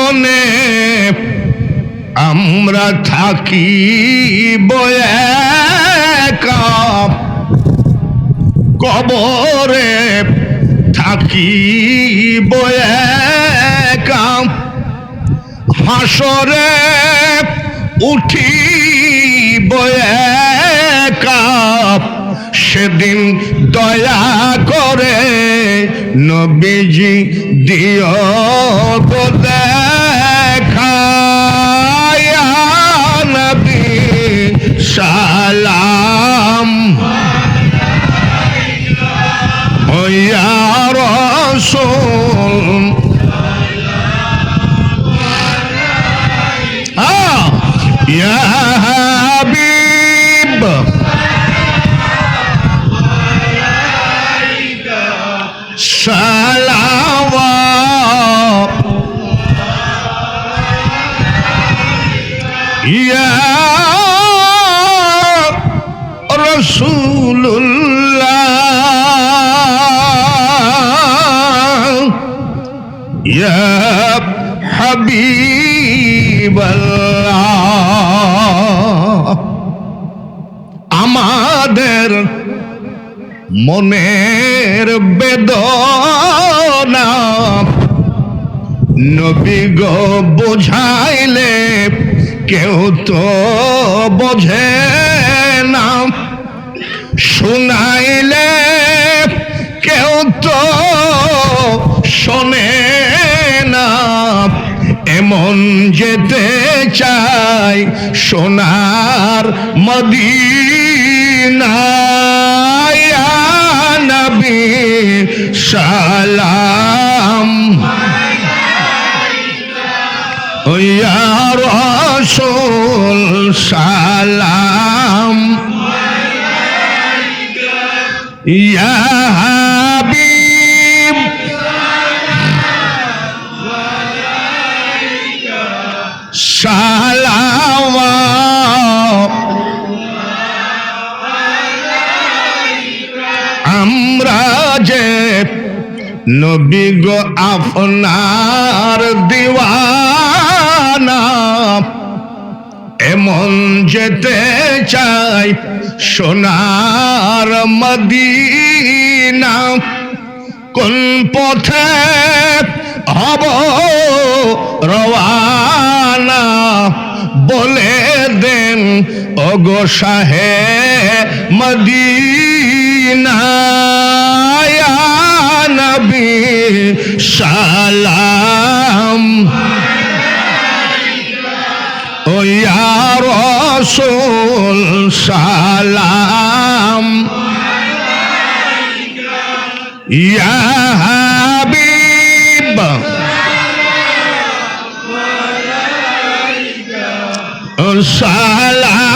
জীবনে আমরা থাকি একা, কবরে থাকি একা, হাসরে উঠি একা। সেদিন দয়া করে নবীজি দিও গো দেখা, ইয়া নবী সালাম ও ইয়া রাসূল ইয়া হাবিব সালাওয়াত ইয়া রাসূলুল্লাহ ইয়া হাবিবাল্লাহ। আমাদের মনের বেদনা নবী গো বুঝাইলে কেউ তো বোঝে না, শুনাইলে কেউ তো শোনে না। এমন যেতে চাই সোনার মদিনা, ইয়া নবী সালাম ও ইয়া রাসূল সালাম ইয়া হাবিব সালাওয়াত। আমরা যে নবী গো আপনার দিওয়ানা, এমন যেতে চাই সোনার মদিনা। কোন পথে হব রওয়ানা বলে দেন ওগো শাহে মদিনা, ইয়া নবী সালাম ও ইয়া রাসূল সালাম ইয়া হাবিব সালাম